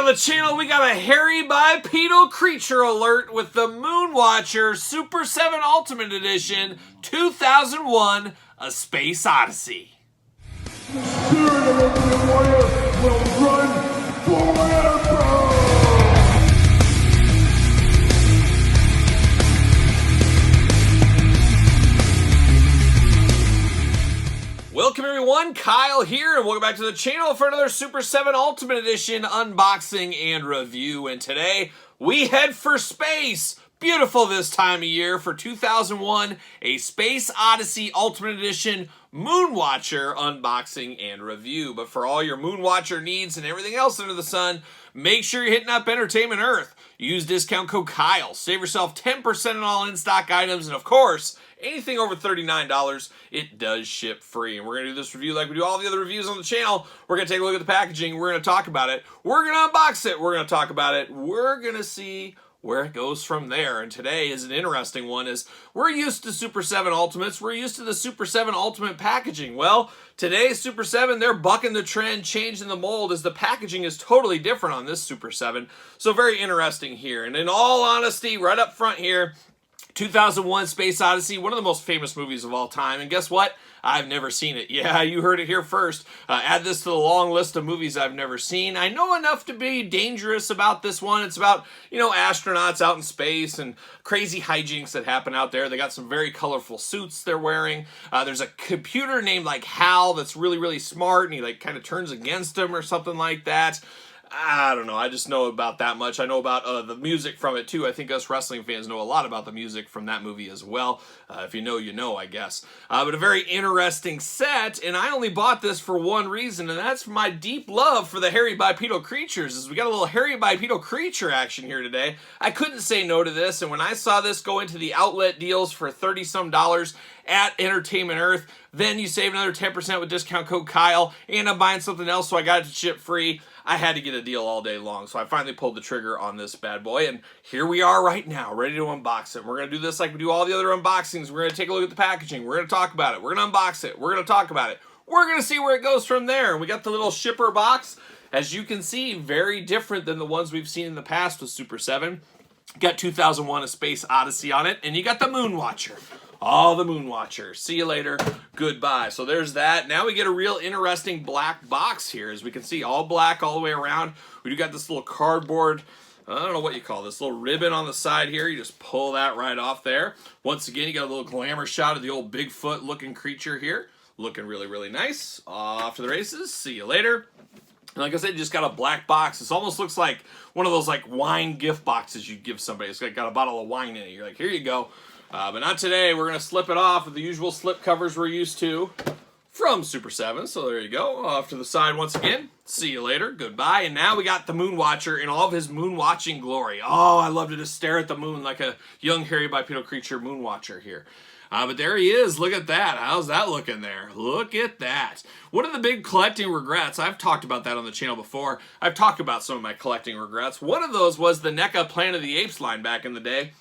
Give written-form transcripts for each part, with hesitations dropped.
the channel, we got a hairy bipedal creature alert with the Moonwatcher Super 7 Ultimate Edition 2001 A Space Odyssey. The spirit of Ultimate Warrior will run forever! Welcome everyone, Kyle here, and welcome back to the channel for another Super 7 Ultimate Edition unboxing and review. And today, we head for space. Beautiful this time of year for 2001, A Space Odyssey Ultimate Edition Moonwatcher unboxing and review. But for all your Moonwatcher needs and everything else under the sun, make sure you're hitting up Entertainment Earth. Use discount code Kyle. Save yourself 10% on all in-stock items, and of course, anything over $39, it does ship free. And we're going to do this review like we do all the other reviews on the channel. We're going to take a look at the packaging. We're going to talk about it. We're going to unbox it. We're going to talk about it. We're going to see where it goes from there. And today is an interesting one, as we're used to Super 7 Ultimates. We're used to the Super 7 Ultimate packaging. Well, today's Super 7, they're bucking the trend, changing the mold, as the packaging is totally different on this Super 7. So very interesting here. And in all honesty, right up front here, 2001 Space Odyssey, one of the most famous movies of all time. And guess what? I've never seen it. Yeah, you heard it here first. Add this to the long list of movies I've never seen. I know enough to be dangerous about this one. It's about, astronauts out in space and crazy hijinks that happen out there. They got some very colorful suits they're wearing. There's a computer named like Hal that's really, really smart, and he kind of turns against him or something like that. I don't know. I just know about that much. I know about the music from it, too. I think us wrestling fans know a lot about the music from that movie as well. If you know, you know, I guess. But a very interesting set, and I only bought this for one reason, and that's my deep love for the hairy bipedal creatures. As we got a little hairy bipedal creature action here today. I couldn't say no to this, and when I saw this go into the outlet deals for $30-some at Entertainment Earth, then you save another 10% with discount code Kyle, and I'm buying something else, so I got it to ship free. I had to get a deal all day long, so I finally pulled the trigger on this bad boy, and here we are right now, ready to unbox it. We're going to do this like we do all the other unboxings. We're going to take a look at the packaging. We're going to talk about it. We're going to unbox it. We're going to talk about it. We're going to see where it goes from there. We got the little shipper box. As you can see, very different than the ones we've seen in the past with Super 7. Got 2001 A Space Odyssey on it, and you got the Moonwatcher. Oh, the Moonwatcher. See you later. Goodbye. So there's that. Now we get a real interesting black box here. As we can see, all black all the way around. We do got this little cardboard, I don't know what you call this, little ribbon on the side here. You just pull that right off there. Once again, you got a little glamour shot of the old Bigfoot looking creature here. Looking really, really nice. Off to the races. See you later. And like I said, you just got a black box. This almost looks like one of those wine gift boxes you'd give somebody. It's got a bottle of wine in it. You're like, here you go. But not today. We're going to slip it off with the usual slip covers we're used to from Super 7. So there you go. Off to the side once again. See you later. Goodbye. And now we got the Moonwatcher in all of his moon-watching glory. Oh, I love to just stare at the moon like a young hairy bipedal creature Moonwatcher here. But there he is. Look at that. How's that looking there? Look at that. One of the big collecting regrets, I've talked about that on the channel before. I've talked about some of my collecting regrets. One of those was the NECA Planet of the Apes line back in the day.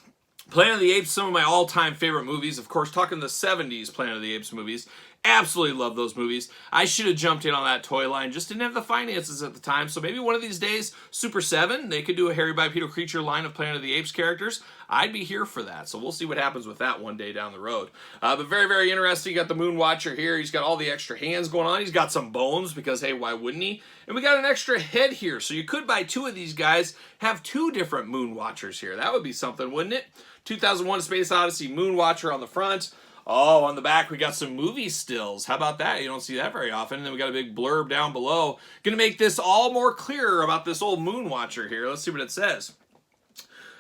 Planet of the Apes, some of my all-time favorite movies. Of course, talking the 70s Planet of the Apes movies. Absolutely love those movies. I should have jumped in on that toy line. Just didn't have the finances at the time. So maybe one of these days, Super 7, they could do a hairy bipedal creature line of Planet of the Apes characters. I'd be here for that. So we'll see what happens with that one day down the road. But very, very interesting. You got the Moonwatcher here. He's got all the extra hands going on. He's got some bones because, hey, why wouldn't he? And we got an extra head here. So you could buy two of these guys, have two different Moonwatchers here. That would be something, wouldn't it? 2001 Space Odyssey Moonwatcher on the front. Oh, on the back, we got some movie stills. How about that? You don't see that very often. And then we got a big blurb down below. Gonna make this all more clearer about this old Moonwatcher here. Let's see what it says.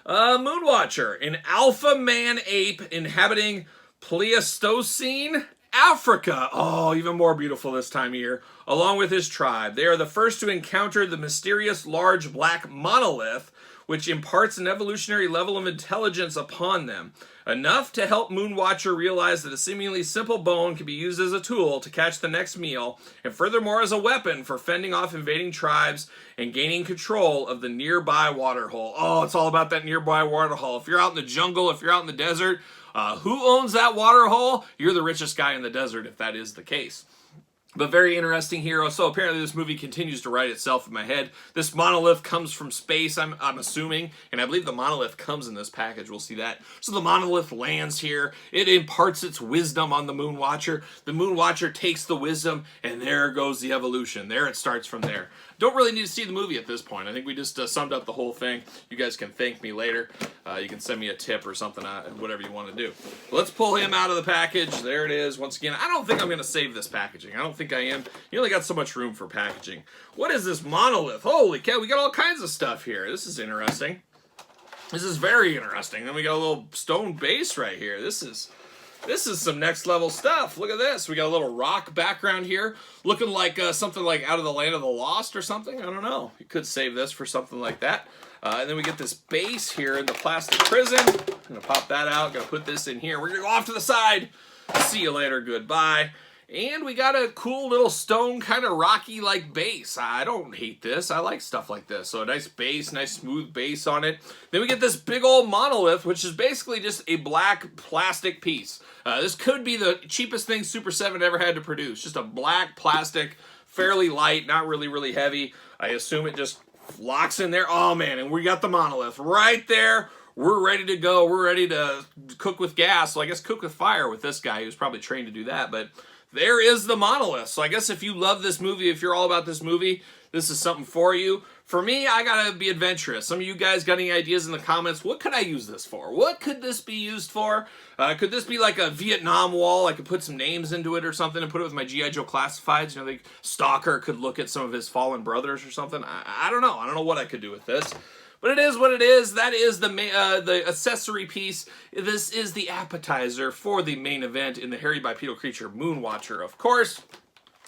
Moonwatcher, an alpha man ape inhabiting Pleistocene Africa. Oh, even more beautiful this time of year. Along with his tribe. They are the first to encounter the mysterious large black monolith, which imparts an evolutionary level of intelligence upon them. Enough to help Moonwatcher realize that a seemingly simple bone can be used as a tool to catch the next meal, and furthermore as a weapon for fending off invading tribes and gaining control of the nearby waterhole. Oh, it's all about that nearby waterhole. If you're out in the jungle, if you're out in the desert, who owns that waterhole? You're the richest guy in the desert if that is the case. But very interesting here. So apparently this movie continues to write itself in my head. This monolith comes from space, I'm assuming, and I believe the monolith comes in this package. We'll see that. So the monolith lands here. It imparts its wisdom on the Moonwatcher. The Moonwatcher takes the wisdom, and there goes the evolution. There it starts from there. Don't really need to see the movie at this point. I think we just summed up the whole thing. You guys can thank me later. You can send me a tip or something, whatever you want to do. But let's pull him out of the package. There it is. Once again, I don't think I'm going to save this packaging. I don't think I am. You only got so much room for packaging. What is this monolith? Holy cow, we got all kinds of stuff here. This is interesting. This is very interesting. Then we got a little stone base right here. This is some next level stuff. Look at this. We got a little rock background here, looking like something like out of the Land of the Lost or something. I don't know. You could save this for something like that. And then we get this base here in the plastic prison. I'm gonna pop that out. Gonna put this in here. We're gonna go off to the side. See you later. Goodbye. And we got a cool little stone, kind of rocky-like base. I don't hate this. I like stuff like this. So a nice base, nice smooth base on it. Then we get this big old monolith, which is basically just a black plastic piece. This could be the cheapest thing Super 7 ever had to produce. Just a black plastic, fairly light, not really, really heavy. I assume it just locks in there. Oh, man, and we got the monolith right there. We're ready to go. We're ready to cook with gas. Well, I guess cook with fire with this guy. He was probably trained to do that, but there is the monolith. So I guess if you love this movie, if you're all about this movie, this is something for you. For me, I gotta be adventurous. Some of you guys got any ideas in the comments? What could I use this for? What could this be used for? Could this be like a Vietnam wall? I could put some names into it or something and put it with my G.I. Joe classifieds. You know, the Stalker could look at some of his fallen brothers or something. I don't know. I don't know what I could do with this. But it is what it is. That is the accessory piece. This is the appetizer for the main event in the Hairy Bipedal Creature Moonwatcher, of course.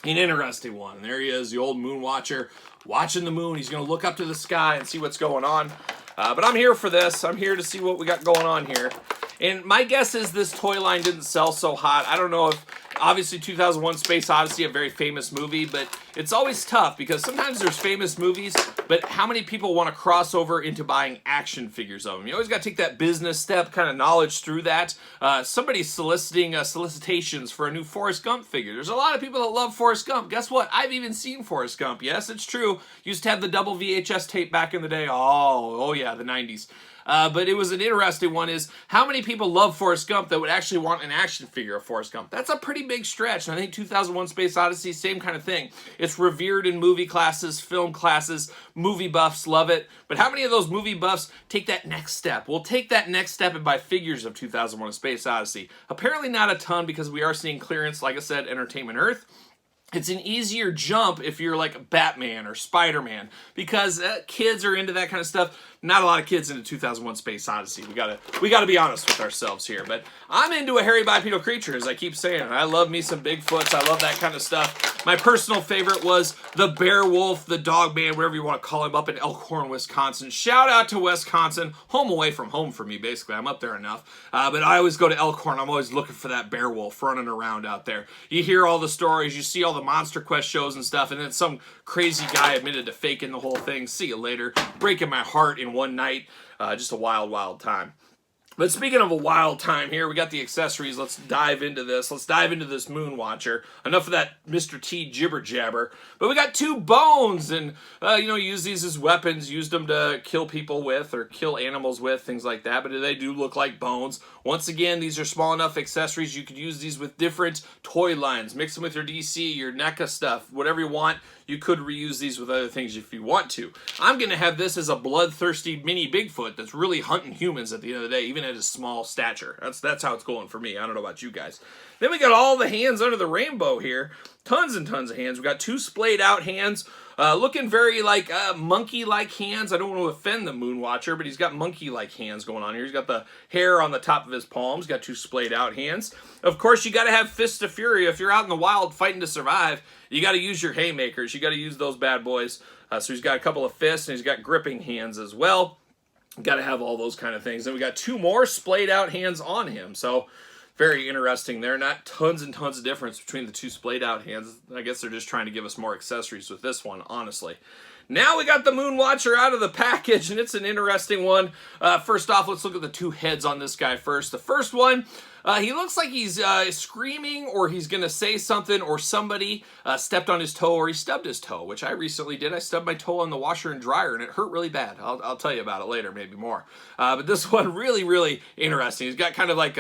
An interesting one. And there he is, the old Moonwatcher, watching the moon. He's going to look up to the sky and see what's going on. But I'm here for this. I'm here to see what we got going on here. And my guess is this toy line didn't sell so hot. I don't know if, obviously 2001 Space Odyssey, a very famous movie, but it's always tough because sometimes there's famous movies, but how many people want to cross over into buying action figures of them? You always got to take that business step, kind of knowledge through that. Somebody's soliciting solicitations for a new Forrest Gump figure. There's a lot of people that love Forrest Gump. Guess what? I've even seen Forrest Gump. Yes, it's true. Used to have the double VHS tape back in the day. Oh yeah, the 90s. But it was an interesting one is how many people love Forrest Gump that would actually want an action figure of Forrest Gump? That's a pretty big stretch. And I think 2001 Space Odyssey, same kind of thing. It's revered in movie classes, film classes, movie buffs love it. But how many of those movie buffs take that next step? We'll take that next step and buy figures of 2001 Space Odyssey. Apparently not a ton because we are seeing clearance, like I said, Entertainment Earth. It's an easier jump if you're like Batman or Spider-Man because kids are into that kind of stuff. Not a lot of kids into 2001 Space Odyssey. We gotta be honest with ourselves here. But I'm into a hairy bipedal creature, as I keep saying. I love me some Bigfoots. I love that kind of stuff. My personal favorite was the Bear Wolf, the Dog Man, whatever you want to call him, up in Elkhorn, Wisconsin. Shout out to Wisconsin. Home away from home for me, basically. I'm up there enough. But I always go to Elkhorn. I'm always looking for that Bear Wolf running around out there. You hear all the stories. You see all the Monster Quest shows and stuff. And then some crazy guy admitted to faking the whole thing. See you later. Breaking my heart in one night. Just a wild, wild time. But speaking of a wild time here, we got the accessories. Let's dive into this. Let's dive into this Moonwatcher. Enough of that Mr. T jibber jabber. But we got two bones, and use these as weapons. Used them to kill people with or kill animals with, things like that. But they do look like bones. Once again, these are small enough accessories. You could use these with different toy lines. Mix them with your DC, your NECA stuff, whatever you want. You could reuse these with other things if you want to. I'm going to have this as a bloodthirsty mini Bigfoot that's really hunting humans at the end of the day, even at his small stature. That's how it's going for me. I don't know about you guys. Then we got all the hands under the rainbow here. Tons and tons of hands. We got two splayed out hands. Looking very like monkey-like hands. I don't want to offend the Moonwatcher, but he's got monkey-like hands going on here. He's got the hair on the top of his palms. Got two splayed out hands. Of course, you got to have fists of fury. If you're out in the wild fighting to survive, you got to use your haymakers. You got to use those bad boys. So he's got a couple of fists, and he's got gripping hands as well. Got to have all those kind of things. And we got two more splayed out hands on him. So very interesting there. Not tons and tons of difference between the two splayed out hands. I guess they're just trying to give us more accessories with this one, honestly. Now we got the Moonwatcher out of the package, and it's an interesting one. First off, let's look at the two heads on this guy first. The first one, He looks like he's screaming, or he's going to say something, or somebody stepped on his toe, or he stubbed his toe, which I recently did. I stubbed my toe on the washer and dryer, and it hurt really bad. I'll tell you about it later, maybe more. But this one, really, really interesting. He's got kind of like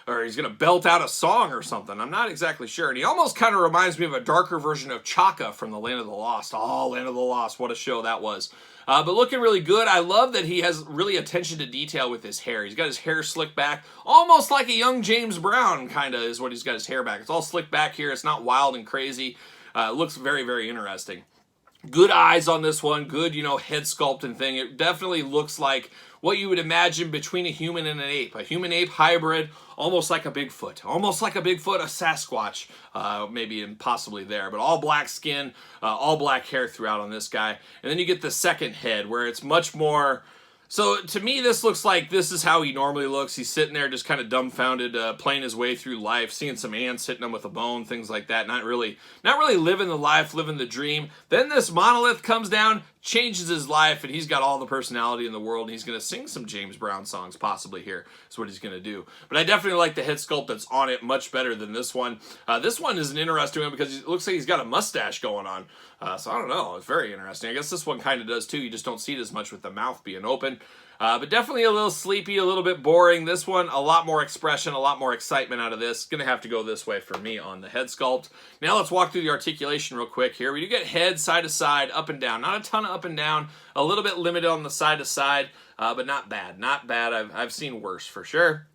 or he's going to belt out a song or something. I'm not exactly sure. And he almost kind of reminds me of a darker version of Chaka from the Land of the Lost. Oh, Land of the Lost, what a show that was. But looking really good. I love that he has really attention to detail with his hair. He's got his hair slicked back, almost like a young James Brown, kind of is what he's got his hair back. It's all slicked back here. It's not wild and crazy. It looks very, very interesting. Good eyes on this one. Good, head sculpt and thing. It definitely looks like what you would imagine between a human and an ape. A human-ape hybrid, almost like a Bigfoot. Almost like a Bigfoot, a Sasquatch, maybe and possibly there. But all black skin, all black hair throughout on this guy. And then you get the second head, where it's much more... So to me, this looks like this is how he normally looks. He's sitting there just kind of dumbfounded, playing his way through life, seeing some ants hitting him with a bone, things like that. Not really living the life, living the dream. Then this monolith comes down, changes his life, and he's got all the personality in the world, and he's going to sing some James Brown songs possibly here. That's what he's going to do. But I definitely like the head sculpt that's on it much better than this one. This one is an interesting one because it looks like he's got a mustache going on. So I don't know. It's very interesting. I guess this one kind of does too. You just don't see it as much with the mouth being open. But definitely a little sleepy, a little bit boring. This one, a lot more expression, a lot more excitement out of this. Going to have to go this way for me on the head sculpt. Now let's walk through the articulation real quick here. We do get head, side to side, up and down. Not a ton of up and down. A little bit limited on the side to side, but not bad. Not bad. I've seen worse for sure.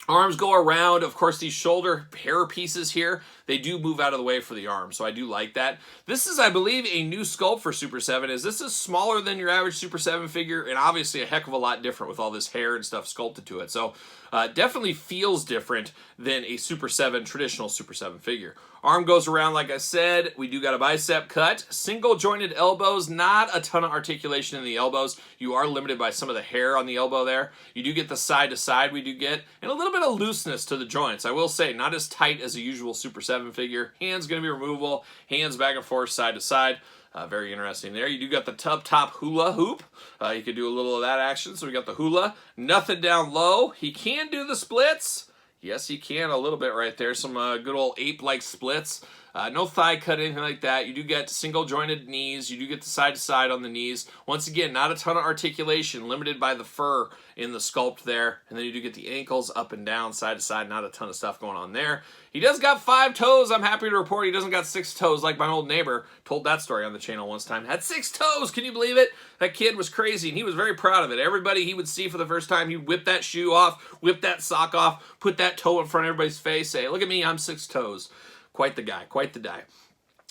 Arms go around. Of course, these shoulder hair pieces here, they do move out of the way for the arm, so I do like that. This is, I believe, a new sculpt for Super 7. This is smaller than your average Super 7 figure, and obviously a heck of a lot different with all this hair and stuff sculpted to it. So definitely feels different than a Super 7, traditional Super 7 figure. Arm goes around, like I said. We do got a bicep cut. Single jointed elbows. Not a ton of articulation in the elbows. You are limited by some of the hair on the elbow there. You do get the side to side we do get. And a little bit of looseness to the joints. I will say, not as tight as a usual Super 7 figure. Hands going to be removable. Hands back and forth, side to side. Very interesting there. You do got the top hula hoop. You could do a little of that action. So we got the hula. Nothing down low. He can do the splits. Yes, he can a little bit right there. Some good old ape-like splits. No thigh cut, anything like that. You do get single jointed knees. You do get the side to side on the knees. Once again, not a ton of articulation, limited by the fur in the sculpt there. And then you do get the ankles up and down, side to side. Not a ton of stuff going on there. He does got 5 toes. I'm happy to report he doesn't got 6 toes like my old neighbor. Told that story on the channel once time. Had 6 toes. Can you believe it? That kid was crazy, and he was very proud of it. Everybody he would see for the first time, he'd whip that shoe off, whip that sock off, put that toe in front of everybody's face, say, look at me, I'm 6 toes. Quite the guy, quite the guy.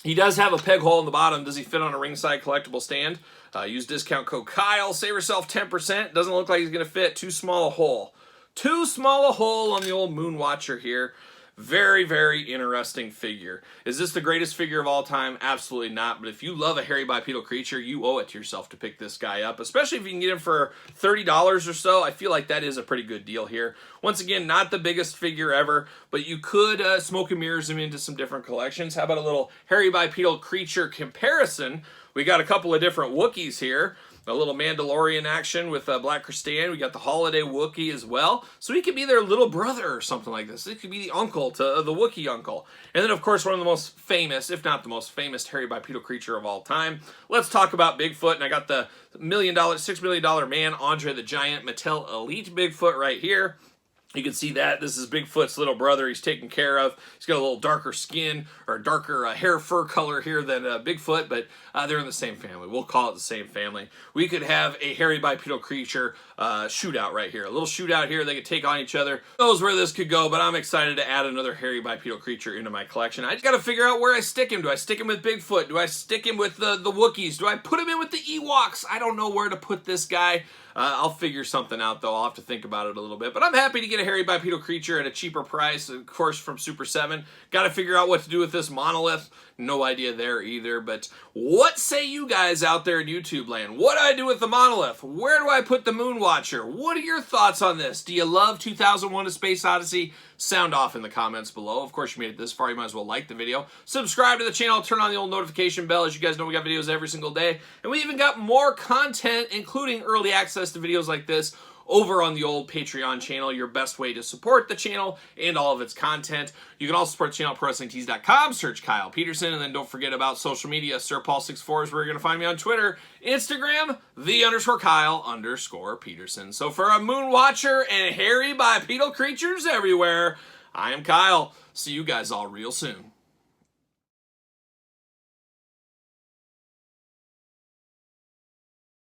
He does have a peg hole in the bottom. Does he fit on a ringside collectible stand? Use discount code Kyle. Save yourself 10%. Doesn't look like he's going to fit. Too small a hole. Too small a hole on the old Moonwatcher here. Very, very interesting figure. Is this the greatest figure of all time? Absolutely not. But if you love a hairy bipedal creature, you owe it to yourself to pick this guy up, especially if you can get him for $30 or so. I feel like that is a pretty good deal here. Once again, not the biggest figure ever, but you could smoke and mirrors him into some different collections. How about a little hairy bipedal creature comparison? We got a couple of different Wookiees here. A little Mandalorian action with Black Christian. We got the Holiday Wookiee as well. So he could be their little brother or something like this. It could be the uncle to the Wookiee uncle. And then, of course, one of the most famous, if not the most famous, hairy bipedal creature of all time. Let's talk about Bigfoot. And I got the $6 million man, Andre the Giant, Mattel Elite Bigfoot right here. You can see that. This is Bigfoot's little brother he's taken care of. He's got a little darker skin or darker hair fur color here than Bigfoot, but they're in the same family. We'll call it the same family. We could have a hairy bipedal creature shootout right here. A little shootout here. They could take on each other. Who knows where this could go, but I'm excited to add another hairy bipedal creature into my collection. I just got to figure out where I stick him. Do I stick him with Bigfoot? Do I stick him with the Wookiees? Do I put him in with the Ewoks? I don't know where to put this guy. I'll figure something out, though. I'll have to think about it a little bit. But I'm happy to get a hairy bipedal creature at a cheaper price, of course, from Super 7. Got to figure out what to do with this monolith. No idea there either. But what say you guys out there in YouTube land? What do I do with the monolith? Where do I put the Moonwatcher? What are your thoughts on this? Do you love 2001: A Space Odyssey? Sound off in the comments below. Of course, you made it this far. You might as well like the video. Subscribe to the channel. Turn on the old notification bell. As you guys know, we got videos every single day. And we even got more content, including early access to videos like this, over on the old Patreon channel, your best way to support the channel and all of its content. You can also support the channel at ProWrestlingTees.com, search Kyle Peterson, and then don't forget about social media. SirPaul64 is where you're going to find me on Twitter, Instagram, _Kyle_Peterson. So for a Moonwatcher and hairy bipedal creatures everywhere, I am Kyle. See you guys all real soon.